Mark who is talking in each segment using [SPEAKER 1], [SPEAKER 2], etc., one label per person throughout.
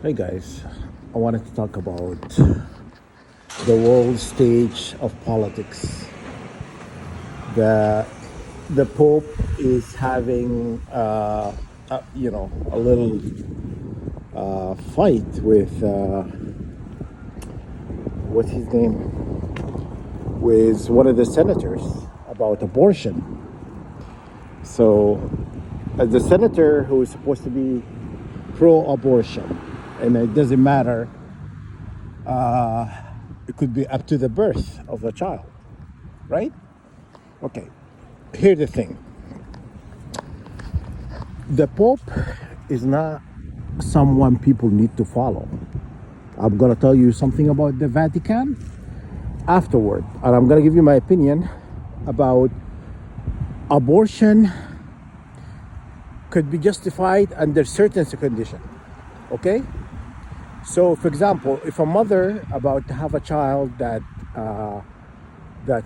[SPEAKER 1] Hey guys, I wanted to talk about the world stage of politics. The the Pope is having, a little fight with what's his name, with one of the senators about abortion. So, as the senator who is supposed to be pro-abortion, and it doesn't matter, it could be up to the birth of the child, right? Okay, here's the thing. The Pope is not someone people need to follow. I'm going to tell you something about the Vatican afterward, and I'm going to give you my opinion about abortion could be justified under certain conditions. Okay? So, for example, if a mother about to have a child that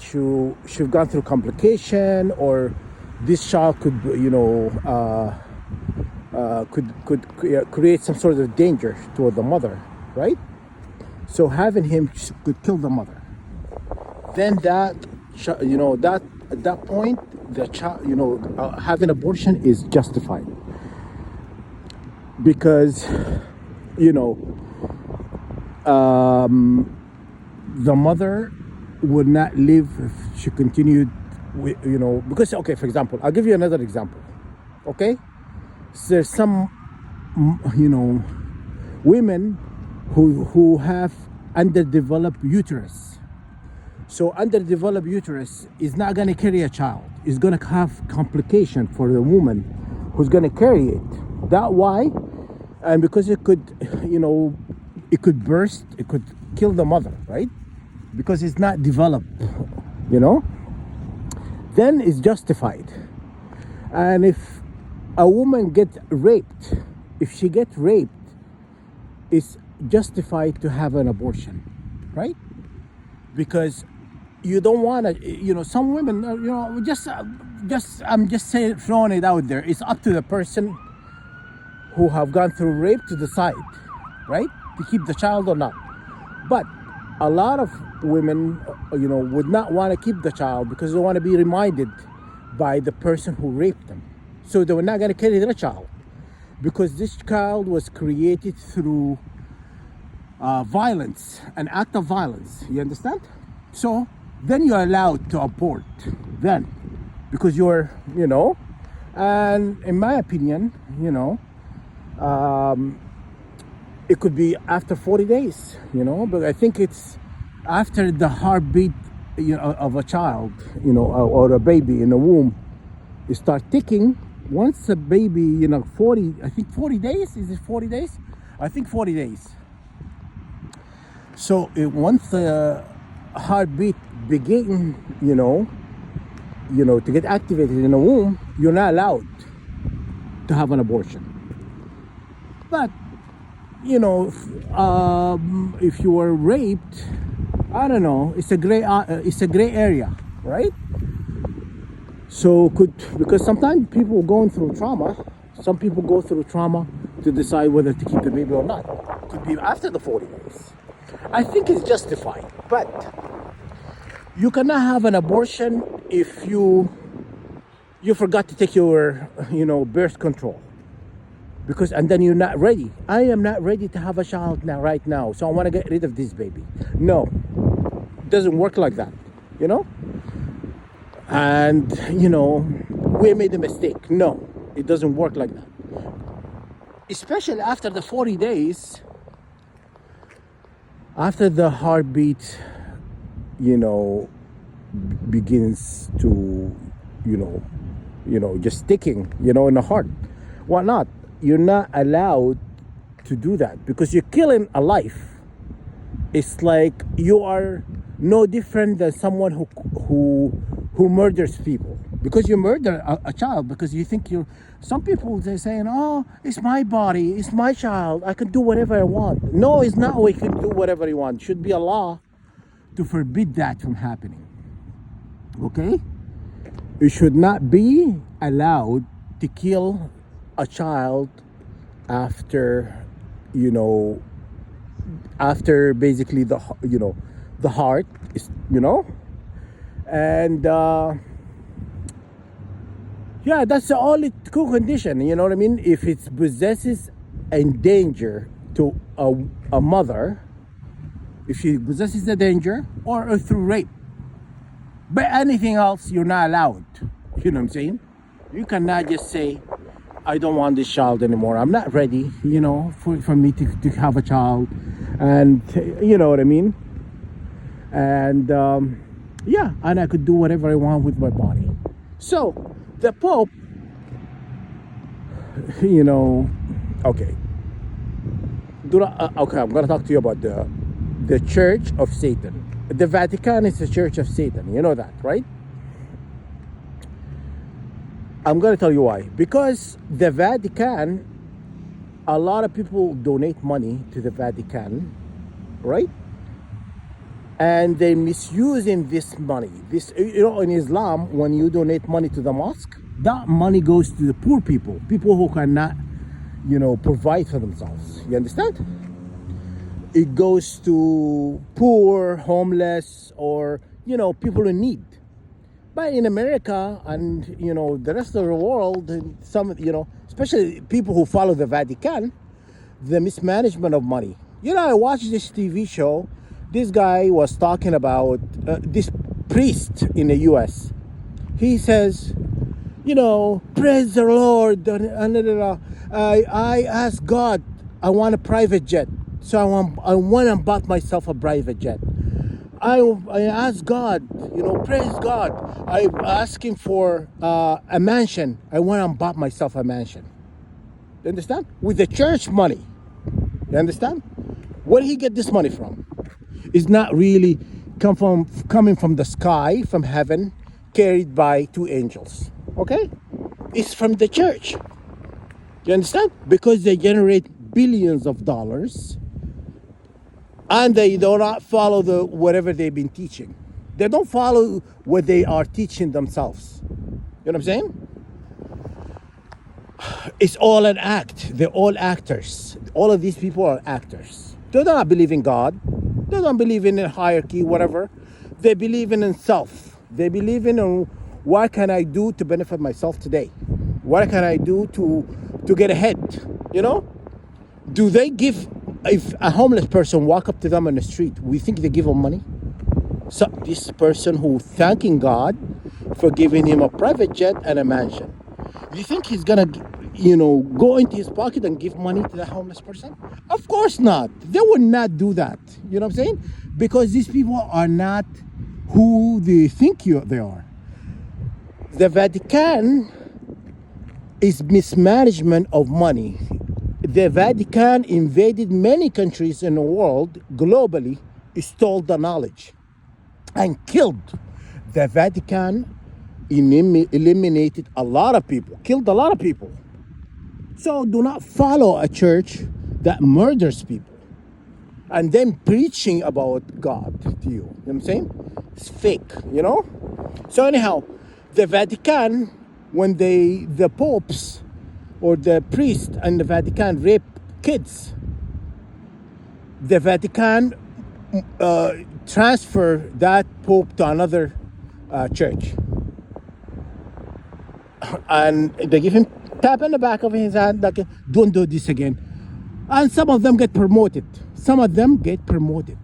[SPEAKER 1] she've gone through complication, or this child could, could create some sort of danger toward the mother, right? So having him could kill the mother. Then that at that point, the child, having abortion is justified because, you know, the mother would not live if she continued with, because, okay, for example, I'll give you another example. Okay, so there's some, women who have underdeveloped uterus. So underdeveloped uterus is not going to carry a child. It's going to have complication for the woman who's going to carry it. That why, and because it could, it could burst, it could kill the mother, right? Because it's not developed, then it's justified. And if a woman gets raped, if she gets raped, it's justified to have an abortion, right? Because you don't want to, some women, I'm just saying, throwing it out there. It's up to the person who have gone through rape to decide, right, to keep the child or not. But a lot of women, would not want to keep the child because they want to be reminded by the person who raped them. So they were not going to carry their child because this child was created through violence, an act of violence. You understand? So then you're allowed to abort then because you're, and in my opinion, it could be after 40 days, but I think it's after the heartbeat, of a child, or a baby in the womb, it start ticking. Once a baby, 40 days, is it 40 days? I think 40 days. So once the heartbeat begin, to get activated in the womb, you're not allowed to have an abortion. But if you were raped, I don't know. It's a gray area, right? So because sometimes people going through trauma. Some people go through trauma to decide whether to keep the baby or not. Could be after the 40 days. I think it's justified, but you cannot have an abortion if you forgot to take your birth control. And then you're not ready. I am not ready to have a child right now, so I want to get rid of this baby. No, it doesn't work like that, And we made a mistake. No, it doesn't work like that. Especially after the 40 days, after the heartbeat, begins to, just ticking, in the heart. Why not? You're not allowed to do that because you're killing a life. It's like you are no different than someone who murders people because you murder a child because you think you're. Some people, they're saying, "Oh, it's my body, it's my child. I can do whatever I want." No, it's not. We can do whatever you want. It should be a law to forbid that from happening. Okay? You should not be allowed to kill a child after you know, after basically the heart is, and yeah, that's the only true condition. You know what I mean? If it possesses a danger to a mother, if she possesses a danger, or through rape. But anything else, you're not allowed. You know what I'm saying? You cannot just say, I don't want this child anymore. I'm not ready, for me to have a child. And you know what I mean? And yeah, and I could do whatever I want with my body. So the Pope, okay. Okay, I'm going to talk to you about the Church of Satan. The Vatican is the Church of Satan. You know that, right? I'm going to tell you why. Because the Vatican, a lot of people donate money to the Vatican, right? And they're misusing this money. In Islam, when you donate money to the mosque, that money goes to the poor people who cannot, provide for themselves. You understand? It goes to poor, homeless, or, people in need. But in America and, the rest of the world, especially people who follow the Vatican, the mismanagement of money. I watched this TV show. This guy was talking about this priest in the U.S. He says, praise the Lord. I asked God, I want a private jet. So I went and bought myself a private jet. I asked God, praise God. I asked him for a mansion. I went and bought myself a mansion. You understand? With the church money. You understand? Where did he get this money from? It's not really coming from the sky, from heaven, carried by two angels. Okay? It's from the church. You understand? Because they generate billions of dollars and they do not follow whatever they've been teaching. They don't follow what they are teaching themselves. You know what I'm saying? It's all an act. They're all actors. All of these people are actors. They do not believe in God. They don't believe in a hierarchy, whatever. They believe in self. They believe in what can I do to benefit myself today? What can I do to get ahead? Do they give, if a homeless person walk up to them on the street, we think they give them money? So this person who thanking God for giving him a private jet and a mansion, you think he's gonna, go into his pocket and give money to the homeless person? Of course not. They would not do that. You know what I'm saying? Because these people are not who they think they are. The Vatican is mismanagement of money. The Vatican invaded many countries in the world globally, stole the knowledge, and killed. The Vatican eliminated a lot of people, killed a lot of people. So do not follow a church that murders people and then preaching about God to you. You know what I'm saying? It's fake, So anyhow, the Vatican, when the popes or the priest and the Vatican rape kids, the Vatican transfer that pope to another church, and they give him tap in the back of his hand like, don't do this again. And some of them get promoted. Some of them get promoted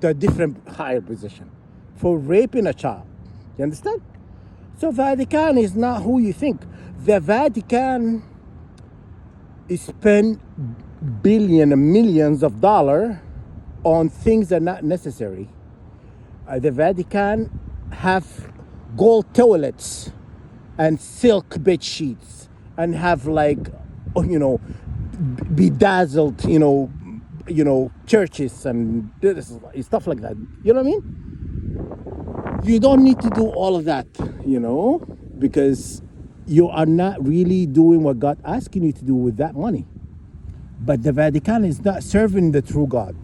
[SPEAKER 1] to a different higher position for raping a child. You understand? So Vatican is not who you think. The Vatican spend billions and millions of dollars on things that are not necessary. The Vatican have gold toilets and silk bed sheets and have bedazzled, churches and stuff like that. You know what I mean? You don't need to do all of that, because you are not really doing what God asking you to do with that money. But the Vatican is not serving the true God.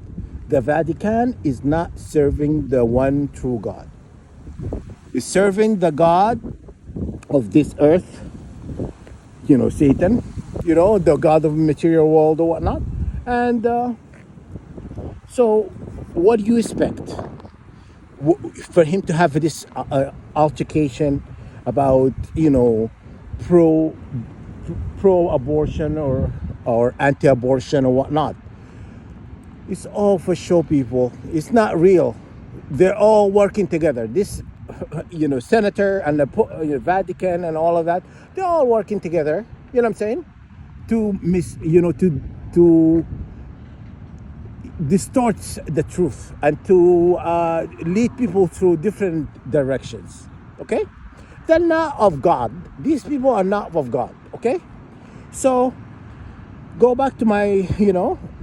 [SPEAKER 1] The Vatican is not serving the one true God. It's serving the God of this earth, Satan, the God of the material world or whatnot. And so, what do you expect? For him to have this altercation about, pro abortion or anti-abortion or whatnot. It's all for show, people. It's not real. They're all working together. This, senator and the Vatican and all of that, they're all working together. You know what I'm saying? To distorts the truth and to lead people through different directions. Okay? They're not of God. These people are not of God. Okay? So go back to my,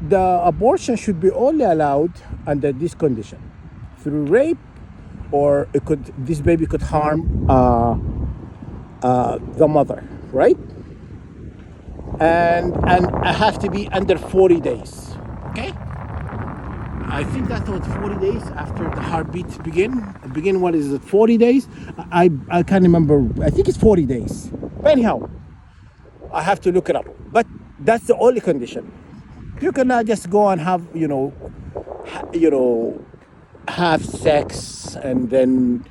[SPEAKER 1] the abortion should be only allowed under this condition, through rape, or this baby could harm the mother, right? And I have to be under 40 days. Okay? I think that's what 40 days after the heartbeat begin. What is it? 40 days? I can't remember. I think it's 40 days. But anyhow, I have to look it up. But that's the only condition. You cannot just go and have have sex and then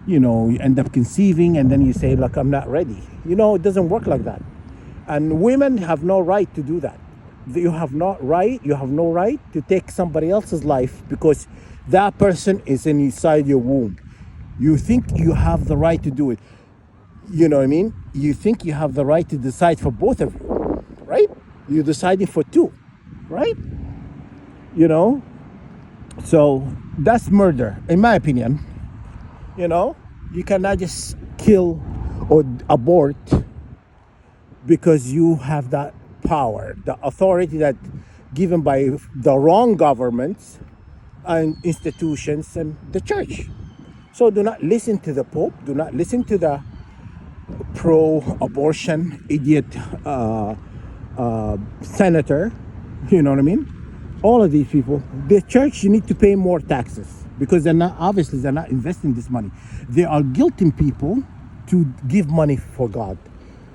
[SPEAKER 1] you end up conceiving and then you say, look, I'm not ready. It doesn't work like that. And women have no right to do that. You have no right to take somebody else's life because that person is inside your womb. You think you have the right to do it. You know what I mean? You think you have the right to decide for both of you, right? You're deciding for two, right? So that's murder, in my opinion. You cannot just kill or abort because you have that power, the authority that given by the wrong governments and institutions and the church. So do not listen to the Pope. Do not listen to the pro-abortion idiot senator. You know what I mean? All of these people. The church, you need to pay more taxes because they're not investing this money. They are guilting people to give money for God.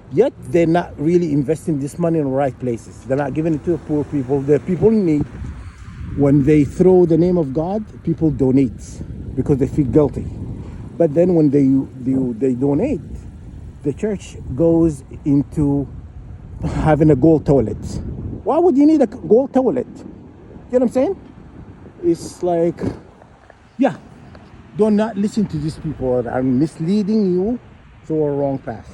[SPEAKER 1] Yet they're not really investing this money in the right places. They're not giving it to the poor people. The people in need. When they throw the name of God, people donate because they feel guilty. But then when they donate, the church goes into having a gold toilet. Why would you need a gold toilet? You know what I'm saying? It's like, yeah, do not listen to these people that are misleading you to a wrong path.